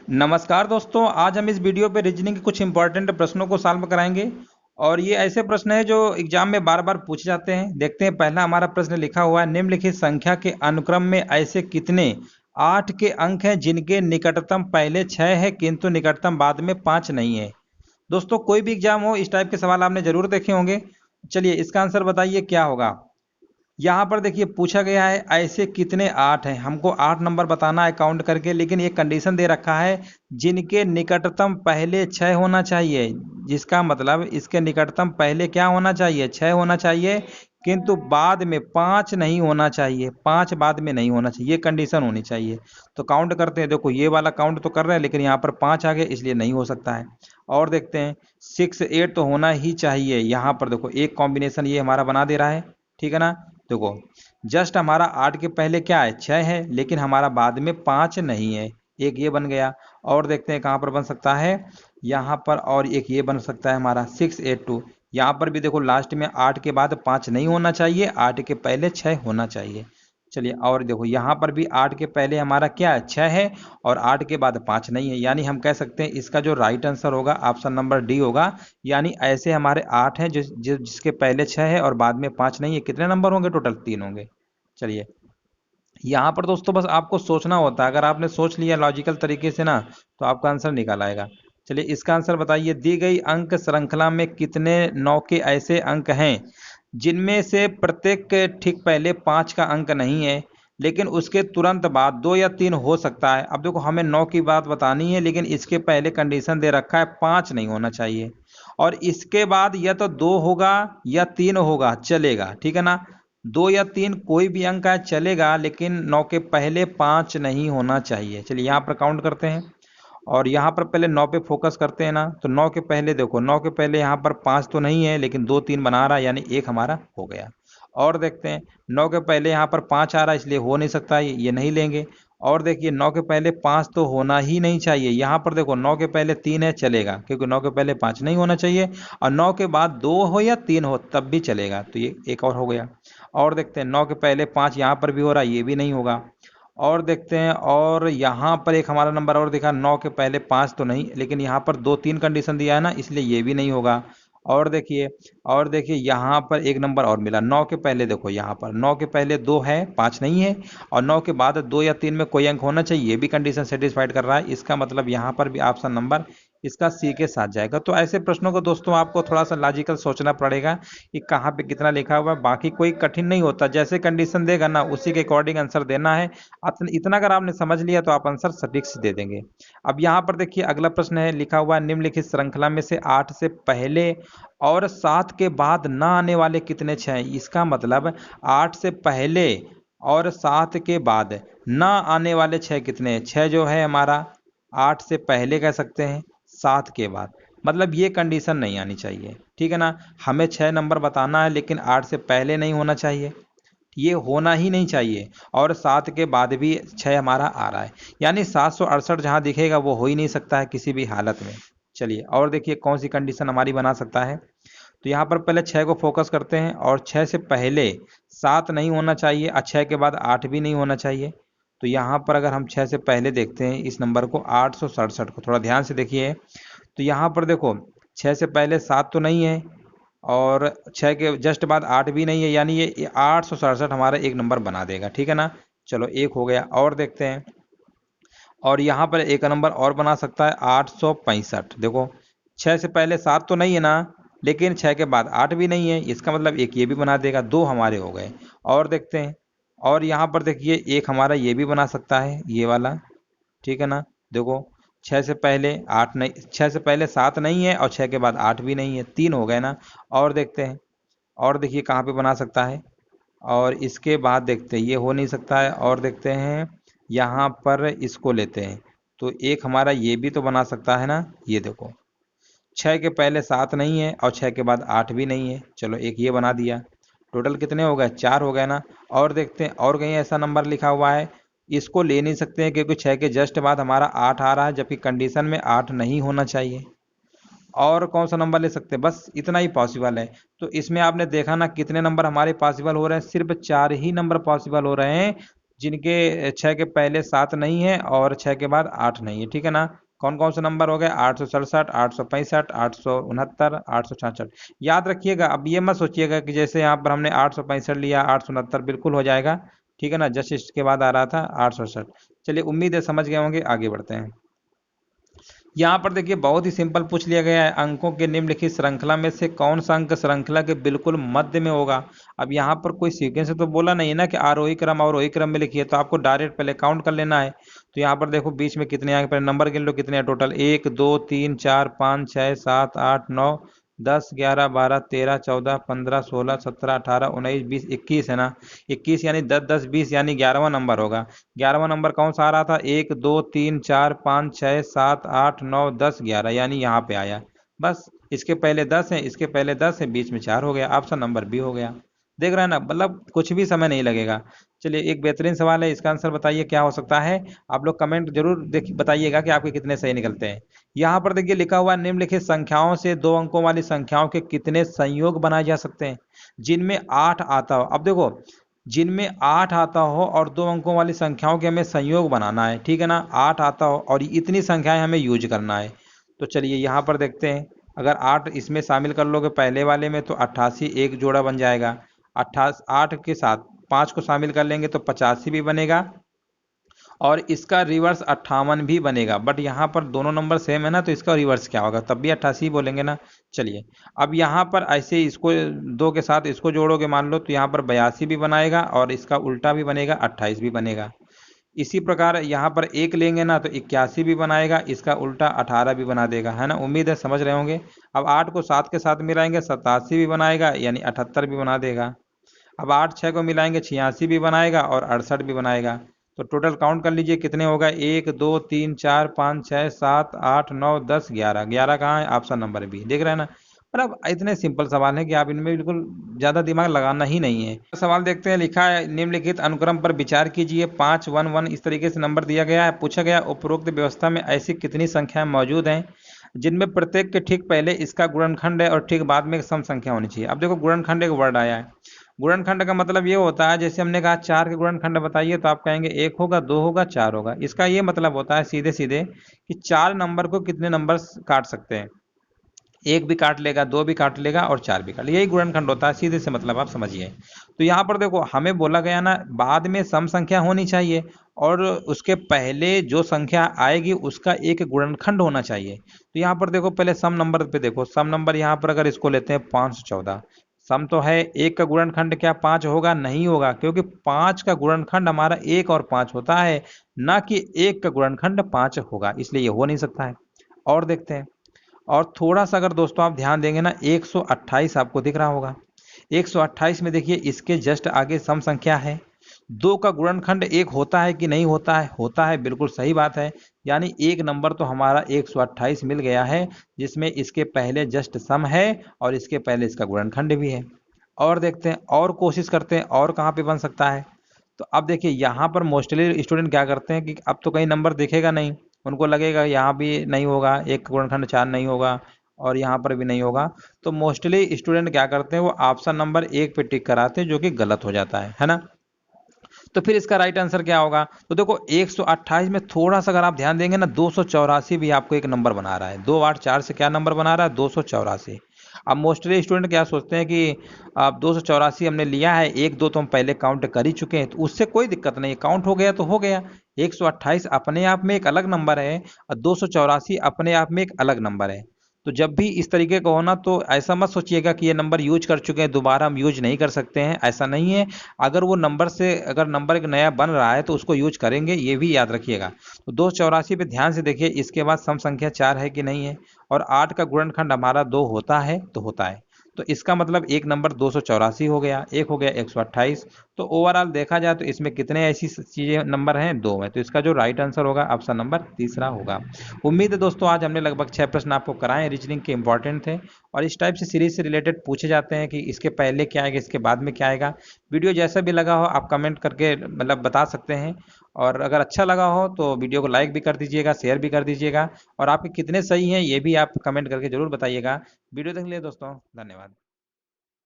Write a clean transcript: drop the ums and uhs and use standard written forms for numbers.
नमस्कार दोस्तों, आज हम इस वीडियो पे रीजनिंग के कुछ इंपॉर्टेंट प्रश्नों को सॉल्व कराएंगे। और ये ऐसे प्रश्न है जो एग्जाम में बार बार पूछे जाते हैं। देखते हैं, पहला हमारा प्रश्न लिखा हुआ है, निम्नलिखित संख्या के अनुक्रम में ऐसे कितने 8 के अंक हैं जिनके निकटतम पहले 6 है किंतु निकटतम बाद में 5 नहीं है। दोस्तों, कोई भी एग्जाम हो, इस टाइप के सवाल आपने जरूर देखे होंगे। चलिए, इसका आंसर बताइए क्या होगा। यहाँ पर देखिए पूछा गया है ऐसे कितने 8 हैं, हमको 8 नंबर बताना है काउंट करके, लेकिन ये कंडीशन दे रखा है जिनके निकटतम पहले 6 होना चाहिए। जिसका मतलब इसके निकटतम पहले क्या होना चाहिए, 6 होना चाहिए, किंतु बाद में 5 नहीं होना चाहिए। 5 बाद में नहीं होना चाहिए, ये कंडीशन होनी चाहिए। तो काउंट करते हैं। देखो, ये वाला काउंट तो कर रहे हैं, लेकिन यहाँ पर 5 आ गए, इसलिए नहीं हो सकता है। और देखते हैं, 6 8 तो होना ही चाहिए। यहाँ पर देखो एक कॉम्बिनेशन ये हमारा बना दे रहा है, ठीक है ना। देखो, जस्ट हमारा 8 के पहले क्या है, 6 है, लेकिन हमारा बाद में 5 नहीं है। एक ये बन गया। और देखते हैं कहाँ पर बन सकता है, यहाँ पर। और एक ये बन सकता है हमारा 682। यहाँ पर भी देखो, लास्ट में 8 के बाद 5 नहीं होना चाहिए, 8 के पहले 6 होना चाहिए। चलिए, और देखो यहाँ पर भी 8 के पहले हमारा क्या है, 6 है, और 8 के बाद 5 नहीं है। यानी हम कह सकते हैं इसका जो राइट आंसर होगा ऑप्शन नंबर डी होगा। यानी ऐसे हमारे 8 हैं जिसके पहले 6 है और बाद में 5 नहीं है। कितने नंबर होंगे, टोटल 3 होंगे। चलिए, यहाँ पर दोस्तों बस आपको सोचना होता है। अगर आपने सोच लिया लॉजिकल तरीके से ना, तो आपका आंसर निकल आएगा। चलिए, इसका आंसर बताइए, दी गई अंक श्रृंखला में कितने 9 के ऐसे अंक हैं जिनमें से प्रत्येक के ठीक पहले 5 का अंक नहीं है, लेकिन उसके तुरंत बाद 2 या 3 हो सकता है। अब देखो, हमें 9 की बात बतानी है, लेकिन इसके पहले कंडीशन दे रखा है 5 नहीं होना चाहिए, और इसके बाद या तो 2 होगा या 3 होगा, चलेगा, ठीक है ना। 2 या 3 कोई भी अंक है, चलेगा, लेकिन 9 के पहले 5 नहीं होना चाहिए। चलिए, यहाँ पर काउंट करते हैं, और यहाँ पर पहले 9 पे फोकस करते हैं ना। तो 9 के पहले देखो, 9 के पहले यहाँ पर 5 तो नहीं है, लेकिन 2 3 बना रहा है, यानी एक हमारा हो गया। और देखते हैं, 9 के पहले यहाँ पर 5 आ रहा है, इसलिए हो नहीं सकता, ये नहीं लेंगे। और देखिए, 9 के पहले 5 तो होना ही नहीं चाहिए। यहाँ पर देखो, 9 के पहले 3 है, चलेगा, क्योंकि 9 के पहले 5 नहीं होना चाहिए। और 9 के बाद 2 हो या 3 हो तब भी चलेगा, तो ये एक और हो गया। और देखते हैं, 9 के पहले 5 यहाँ पर भी हो रहा है, ये भी नहीं होगा। और देखते हैं, और यहाँ पर एक हमारा नंबर और दिखा, 9 के पहले 5 तो नहीं, लेकिन यहाँ पर 2 3 कंडीशन दिया है ना, इसलिए ये भी नहीं होगा। और देखिए, यहाँ पर एक नंबर और मिला। 9 के पहले देखो, यहाँ पर 9 के पहले 2 है, 5 नहीं है, और 9 के बाद 2 या 3 में कोई अंक होना चाहिए, ये भी कंडीशन सेटिस्फाइड कर रहा है। इसका मतलब यहाँ पर भी ऑप्शन नंबर इसका सी के साथ जाएगा। तो ऐसे प्रश्नों को दोस्तों आपको थोड़ा सा लॉजिकल सोचना पड़ेगा कि कहाँ पे कितना लिखा हुआ है। बाकी कोई कठिन नहीं होता, जैसे कंडीशन देगा ना उसी के अकॉर्डिंग आंसर देना है। इतना अगर आपने समझ लिया तो आप आंसर सटीक से दे देंगे। अब यहाँ पर देखिए, अगला प्रश्न है, लिखा हुआ है, निम्नलिखित श्रृंखला में से 8 से पहले और 7 के बाद न आने वाले कितने 6 हैं। इसका मतलब 8 से पहले और 7 के बाद न आने वाले 6 कितने हैं। 6 जो है हमारा 8 से पहले कह सकते हैं, 7 के बाद, मतलब ये कंडीशन नहीं आनी चाहिए, ठीक है ना। हमें 6 नंबर बताना है, लेकिन 8 से पहले नहीं होना चाहिए, ये होना ही नहीं चाहिए। और 7 के बाद भी 6 हमारा आ रहा है, यानी 768 जहाँ दिखेगा वो हो ही नहीं सकता है किसी भी हालत में। चलिए, और देखिए कौन सी कंडीशन हमारी बना सकता है। तो यहाँ पर पहले 6 को फोकस करते हैं, और 6 से पहले 7 नहीं होना चाहिए, और 6 के बाद 8 भी नहीं होना चाहिए। तो यहाँ पर अगर हम 6 से पहले देखते हैं इस नंबर को, 867 को, थोड़ा ध्यान से देखिए। तो यहाँ पर देखो, 6 से पहले 7 तो नहीं है, और 6 के जस्ट बाद 8 भी नहीं है, यानी ये 867 हमारा एक नंबर बना देगा, ठीक है ना। चलो, एक हो गया। और देखते हैं, और यहाँ पर एक नंबर और बना सकता है, 865। देखो, 6 से पहले 7 तो नहीं है ना, लेकिन 6 के बाद 8 भी नहीं है, इसका मतलब एक ये भी बना देगा, दो हमारे हो गए। और देखते हैं, और यहाँ पर देखिए एक हमारा ये भी बना सकता है, ये वाला, ठीक है ना। देखो, 6 से पहले 8 नहीं, 6 से पहले 7 नहीं है, और 6 के बाद 8 भी नहीं है, 3 हो गए ना। और देखते हैं, और देखिए कहाँ पे बना सकता है। और इसके बाद देखते हैं, ये हो नहीं सकता है। और देखते हैं, यहाँ पर इसको लेते हैं, तो एक हमारा ये भी तो बना सकता है ना। ये देखो, 6 के पहले 7 नहीं है, और 6 के बाद 8 भी नहीं है, चलो एक ये बना दिया। टोटल कितने हो गए, 4 हो गए ना। और देखते हैं, और कहीं ऐसा नंबर लिखा हुआ है, इसको ले नहीं सकते हैं, क्योंकि 6 के जस्ट बाद हमारा 8 आ रहा है, जबकि कंडीशन में 8 नहीं होना चाहिए। और कौन सा नंबर ले सकते हैं, बस इतना ही पॉसिबल है। तो इसमें आपने देखा ना कितने नंबर हमारे पॉसिबल हो रहे हैं, सिर्फ 4 ही नंबर पॉसिबल हो रहे हैं। जिनके 6 के पहले 7 नहीं है और 6 के बाद 8 नहीं है, ठीक है ना। कौन कौन से नंबर हो गए? 867, 865, 869, 866। याद रखिएगा, अब ये मत सोचिएगा कि जैसे यहाँ पर हमने 865 लिया, 869 बिल्कुल हो जाएगा, ठीक है ना। जस्ट इसके बाद आ रहा था 867। चलिए, उम्मीद है समझ गए होंगे, आगे बढ़ते हैं। यहाँ पर देखिए बहुत ही सिंपल पूछ लिया गया है, अंकों के निम्नलिखित श्रृंखला में से कौन सा अंक श्रृंखला के बिल्कुल मध्य में होगा। अब यहाँ पर कोई सीक्वेंस तो बोला नहीं है ना कि आरोही क्रम अवरोही क्रम में लिखिए, तो आपको डायरेक्ट पहले काउंट कर लेना है। तो यहाँ पर देखो बीच में कितने आए, पहले नंबर गिन लो कितने हैं टोटल। 1 2 3 4 5 6 7 8 9 10 11 12 13 14 15 16 17 18 19 20 21 है ना। 21 यानी 10 10 20 यानी 11वां नंबर होगा। 11वां नंबर कौन सा आ रहा था? 1 2 3 4 5 6 7 8 9 10 11 यानी यहाँ पे आया। बस इसके पहले 10 है, इसके पहले 10 है, बीच में 4 हो गया, ऑप्शन नंबर बी हो गया। देख रहे हैं ना, मतलब कुछ भी समय नहीं लगेगा। चलिए, एक बेहतरीन सवाल है, इसका आंसर बताइए क्या हो सकता है। आप लोग कमेंट जरूर बताइएगा कि आपके कितने सही निकलते हैं। यहाँ पर देखिए लिखा हुआ है, निम्नलिखित संख्याओं से 2 अंकों वाली संख्याओं के कितने संयोग बनाए जा सकते हैं जिनमें 8 आता हो। अब देखो, जिनमें 8 आता हो और 2 अंकों वाली संख्याओं के हमें संयोग बनाना है, ठीक है ना। 8 आता हो और इतनी संख्याएं हमें यूज करना है। तो चलिए यहाँ पर देखते हैं, अगर 8 इसमें शामिल कर लोगे पहले वाले में तो 88 एक जोड़ा बन जाएगा। 8 के साथ 5 को शामिल कर लेंगे तो 85 भी बनेगा और इसका रिवर्स 58 भी बनेगा। बट यहाँ पर दोनों नंबर सेम है ना, तो इसका रिवर्स क्या होगा? तब भी 88 बोलेंगे ना। चलिए, अब यहाँ पर ऐसे इसको 2 के साथ इसको जोड़ोगे मान लो, तो यहाँ पर 82 भी बनाएगा और इसका उल्टा भी बनेगा, 28 भी बनेगा। इसी प्रकार यहाँ पर 1 लेंगे ना तो 81 भी बनाएगा, इसका उल्टा 18 भी बना देगा, है ना। उम्मीद है समझ रहे होंगे। अब 8 को 7 के साथ मिलाएंगे, 87 भी बनाएगा यानी 78 भी बना देगा। अब 8 6 को मिलाएंगे, 86 भी बनाएगा और 68 भी बनाएगा। तो टोटल काउंट कर लीजिए कितने होगा। 1 2 3 4 5 6 7 8 9 10 11। 11 कहाँ है? Option number B. देख रहे हैं ना, मतलब इतने सिंपल सवाल है कि आप इनमें बिल्कुल ज्यादा दिमाग लगाना ही नहीं है। सवाल देखते हैं, लिखा है निम्नलिखित अनुक्रम पर विचार कीजिए। 5 1 1 इस तरीके से नंबर दिया गया है। पूछा गया उपरोक्त व्यवस्था में ऐसी कितनी संख्याएं मौजूद हैं जिनमें प्रत्येक के ठीक पहले इसका गुणनखंड है और ठीक बाद में सम संख्या होनी चाहिए। अब देखो, गुणनखंड एक वर्ड आया है। गुणनखंड का मतलब ये होता है, जैसे हमने कहा 4 के गुणनखंड बताइए, तो आप कहेंगे 1 होगा, 2 होगा, 4 होगा। इसका ये मतलब होता है सीधे सीधे कि 4 नंबर को कितने नंबर काट सकते हैं। 1 भी काट लेगा, 2 भी काट लेगा और 4 भी काट लेगा, यही गुणनखंड होता है, सीधे से मतलब आप समझिए। तो यहाँ पर देखो, हमें बोला गया ना बाद में सम संख्या होनी चाहिए और उसके पहले जो संख्या आएगी उसका एक गुणनखंड होना चाहिए। तो यहाँ पर देखो, पहले सम नंबर पे देखो। सम नंबर यहाँ पर अगर इसको लेते हैं 514, सम तो है, 1 का गुणनखंड क्या 5 होगा? नहीं होगा, क्योंकि 5 का गुणनखंड हमारा 1 और 5 होता है, ना कि 1 का गुणनखंड 5 होगा, इसलिए ये हो नहीं सकता है। और देखते हैं, और थोड़ा सा अगर दोस्तों आप ध्यान देंगे ना, 128 आपको दिख रहा होगा। 128 में देखिए इसके जस्ट आगे सम संख्या है। 2 का गुणनखंड 1 होता है कि नहीं होता है? होता है, बिल्कुल सही बात है। यानी एक नंबर तो हमारा 128 मिल गया है, जिसमें इसके पहले जस्ट सम है और इसके पहले इसका गुणनखंड भी है। और देखते हैं, और कोशिश करते हैं, और कहाँ पे बन सकता है। तो अब देखिए यहाँ पर मोस्टली स्टूडेंट क्या करते हैं कि अब तो कहीं नंबर दिखेगा नहीं, उनको लगेगा यहाँ भी नहीं होगा, 1 का गुणनखंड 4 नहीं होगा और यहाँ पर भी नहीं होगा। तो मोस्टली स्टूडेंट क्या करते हैं, वो ऑप्शन नंबर 1 पे टिक कराते हैं, जो कि गलत हो जाता है ना। तो फिर इसका राइट आंसर क्या होगा? तो देखो, 128 में थोड़ा सा अगर आप ध्यान देंगे ना, 284 भी आपको एक नंबर बना रहा है। 2 8 4 से क्या नंबर बना रहा है? 284। अब मोस्टली स्टूडेंट क्या सोचते हैं कि अब 284 हमने लिया है, 1 2 तो हम पहले काउंट कर ही चुके हैं, तो उससे कोई दिक्कत नहीं, काउंट हो गया तो हो गया। 128 अपने आप में एक अलग नंबर है और 284 अपने आप में एक अलग नंबर है। तो जब भी इस तरीके का होना, तो ऐसा मत सोचिएगा कि ये नंबर यूज कर चुके हैं, दोबारा हम यूज नहीं कर सकते हैं, ऐसा नहीं है। अगर वो नंबर से अगर नंबर एक नया बन रहा है तो उसको यूज करेंगे, ये भी याद रखिएगा। तो 284 पे ध्यान से देखिए, इसके बाद सम संख्या 4 है कि नहीं है, और 8 का गुणनखंड हमारा 2 होता है तो होता है। तो इसका मतलब एक नंबर 284 हो गया, एक हो गया 128। तो ओवरऑल देखा जाए तो इसमें कितने ऐसी चीजें नंबर हैं? 2 है। तो इसका जो राइट आंसर होगा ऑप्शन नंबर तीसरा होगा। उम्मीद है दोस्तों आज हमने लगभग 6 प्रश्न आपको कराए, रीजनिंग के इंपॉर्टेंट थे और इस टाइप से सीरीज से रिलेटेड पूछे जाते हैं कि इसके पहले क्या आएगा, इसके बाद में क्या आएगा। वीडियो जैसा भी लगा हो आप कमेंट करके मतलब बता सकते हैं, और अगर अच्छा लगा हो तो वीडियो को लाइक भी कर दीजिएगा, शेयर भी कर दीजिएगा, और आपके कितने सही हैं ये भी आप कमेंट करके जरूर बताइएगा। वीडियो देख लिए दोस्तों, धन्यवाद।